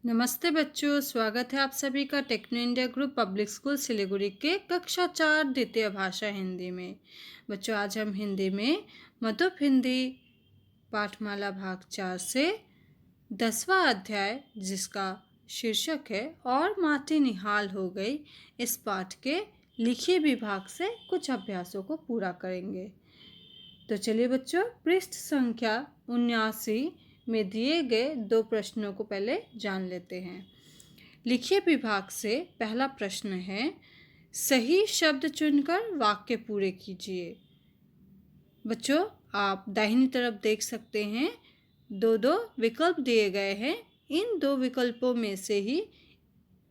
नमस्ते बच्चों, स्वागत है आप सभी का Techno India Group Public School Siliguri के कक्षा 4 द्वितीय भाषा हिंदी में। बच्चों, आज हम हिंदी में मधुप हिंदी पाठमाला भाग 4 से 10वां अध्याय, जिसका शीर्षक है और माटी निहाल हो गई, इस पाठ के लिखिए विभाग से कुछ अभ्यासों को पूरा करेंगे। तो चलिए बच्चों, पृष्ठ संख्या 79 में दिए गए 2 प्रश्नों को पहले जान लेते हैं। लिखिए विभाग से पहला प्रश्न है, सही शब्द चुनकर वाक्य पूरे कीजिए। बच्चों, आप दाहिनी तरफ देख सकते हैं, दो विकल्प दिए गए हैं। इन 2 विकल्पों में से ही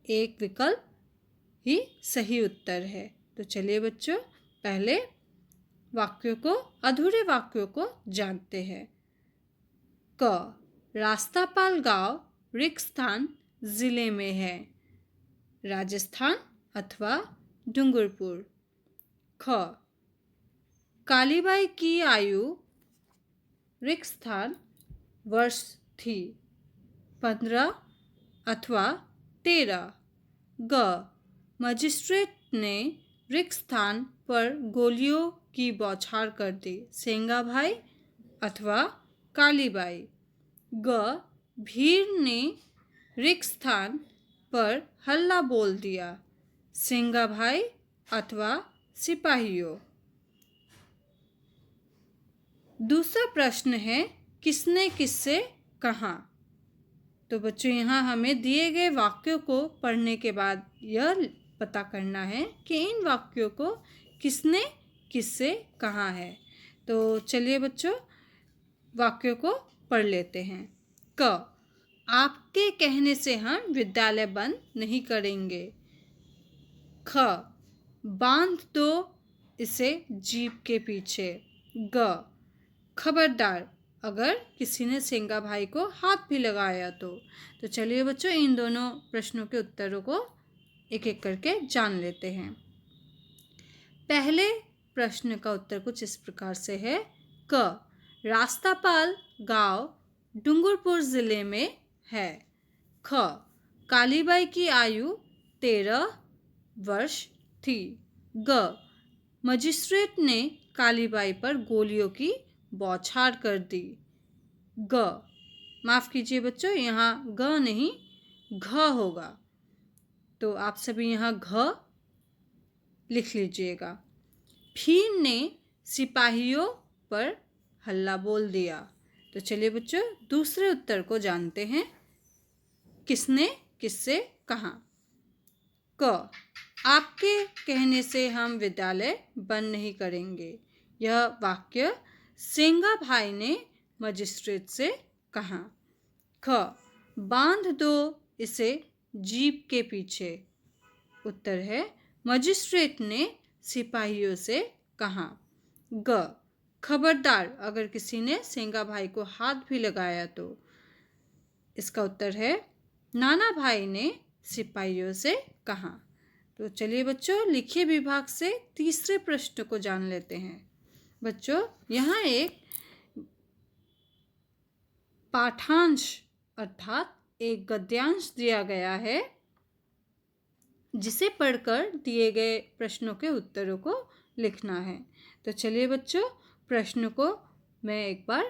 एक विकल्प ही सही उत्तर है। तो चलिए बच्चों, पहले अधूरे वाक्यों को जानते हैं। क, रास्तापाल गांव रिक्स्थान जिले में है, राजस्थान अथवा डूंगरपुर। ख, कालीबाई की आयु रिक्स्थान वर्ष थी, 15 अथवा 13। ग, मजिस्ट्रेट ने रिक्स्थान पर गोलियों की बौछार कर दी, सेंगाभाई अथवा कालीबाई। ग, भीड़ ने रिक्स्थान पर हल्ला बोल दिया, सेंगाभाई अथवा सिपाहियों। दूसरा प्रश्न है, किसने किससे कहा। तो बच्चों, यहाँ हमें दिए गए वाक्यों को पढ़ने के बाद यह पता करना है कि इन वाक्यों को किसने किससे कहा है। तो चलिए बच्चों, वाक्यों को पढ़ लेते हैं। क, आपके कहने से हम विद्यालय बंद नहीं करेंगे। ख, बांध दो इसे जीप के पीछे। ग, खबरदार अगर किसी ने सेंगाभाई को हाथ भी लगाया तो चलिए बच्चों, इन दोनों प्रश्नों के उत्तरों को एक एक करके जान लेते हैं। पहले प्रश्न का उत्तर कुछ इस प्रकार से है। क, रास्तापाल गांव डूंगरपुर जिले में है। ख, कालीबाई की आयु 13 वर्ष थी। ग, मजिस्ट्रेट ने कालीबाई पर गोलियों की बौछार कर दी। ग, माफ़ कीजिए बच्चों, यहाँ ग नहीं घ होगा, तो आप सभी यहाँ घ लिख लीजिएगा। भीड़ ने सिपाहियों पर हल्ला बोल दिया। तो चलिए बच्चों, दूसरे उत्तर को जानते हैं, किसने किससे कहा। क, आपके कहने से हम विद्यालय बंद नहीं करेंगे। यह वाक्य सेंगाभाई ने मजिस्ट्रेट से कहा। ख, बांध दो इसे जीप के पीछे। उत्तर है, मजिस्ट्रेट ने सिपाहियों से कहा। ग, खबरदार अगर किसी ने सेंगाभाई को हाथ भी लगाया तो। इसका उत्तर है, नाना भाई ने सिपाहियों से कहा। तो चलिए बच्चों, लिखिए विभाग से तीसरे प्रश्न को जान लेते हैं। बच्चों, यहाँ एक पाठांश अर्थात एक गद्यांश दिया गया है, जिसे पढ़कर दिए गए प्रश्नों के उत्तरों को लिखना है। तो चलिए बच्चों, प्रश्न को मैं एक बार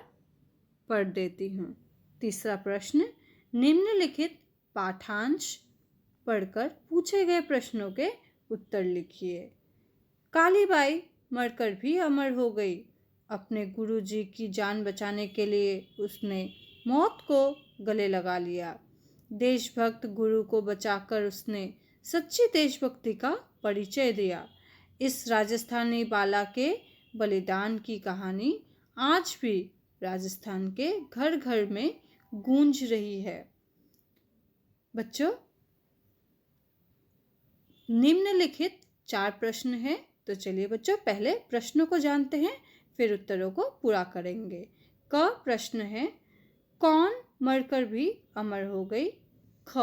पढ़ देती हूँ। तीसरा प्रश्न, निम्नलिखित पाठांश पढ़कर पूछे गए प्रश्नों के उत्तर लिखिए। कालीबाई मरकर भी अमर हो गई। अपने गुरुजी की जान बचाने के लिए उसने मौत को गले लगा लिया। देशभक्त गुरु को बचाकर उसने सच्ची देशभक्ति का परिचय दिया। इस राजस्थानी बाला के बलिदान की कहानी आज भी राजस्थान के घर घर में गूंज रही है। बच्चों, निम्नलिखित 4 प्रश्न हैं। तो चलिए बच्चों, पहले प्रश्नों को जानते हैं, फिर उत्तरों को पूरा करेंगे। क प्रश्न है, कौन मरकर भी अमर हो गई। ख,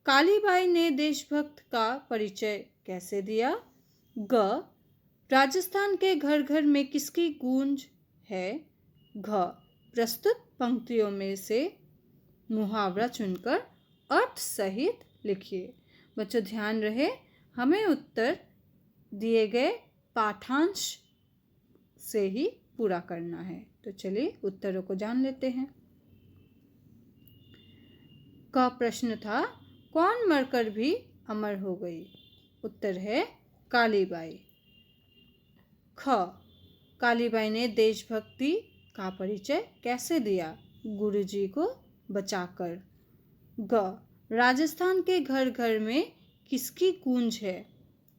कालीबाई ने देशभक्त का परिचय कैसे दिया। ग, राजस्थान के घर घर में किसकी गूंज है। घ, प्रस्तुत पंक्तियों में से मुहावरा चुनकर अर्थ सहित लिखिए। बच्चों ध्यान रहे, हमें उत्तर दिए गए पाठांश से ही पूरा करना है। तो चलिए उत्तरों को जान लेते हैं। का प्रश्न था, कौन मरकर भी अमर हो गई? उत्तर है कालीबाई। ख, कालीबाई ने देशभक्ति का परिचय कैसे दिया? गुरुजी को बचाकर। ग, राजस्थान के घर घर में किसकी गूंज है?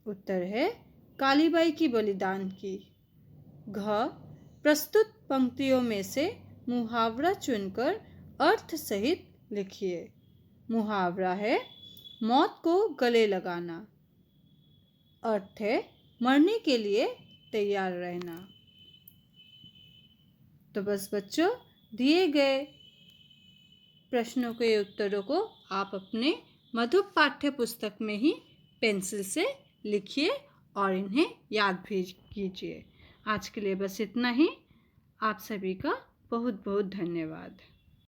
उत्तर है कालीबाई की बलिदान की। घ, प्रस्तुत पंक्तियों में से मुहावरा चुनकर अर्थ सहित लिखिए। मुहावरा है मौत को गले लगाना। अर्थ है मरने के लिए तैयार रहना। तो बस बच्चों, दिए गए प्रश्नों के उत्तरों को आप अपने मधु पाठ्य पुस्तक में ही पेंसिल से लिखिए और इन्हें याद भी कीजिए। आज के लिए बस इतना ही। आप सभी का बहुत बहुत धन्यवाद।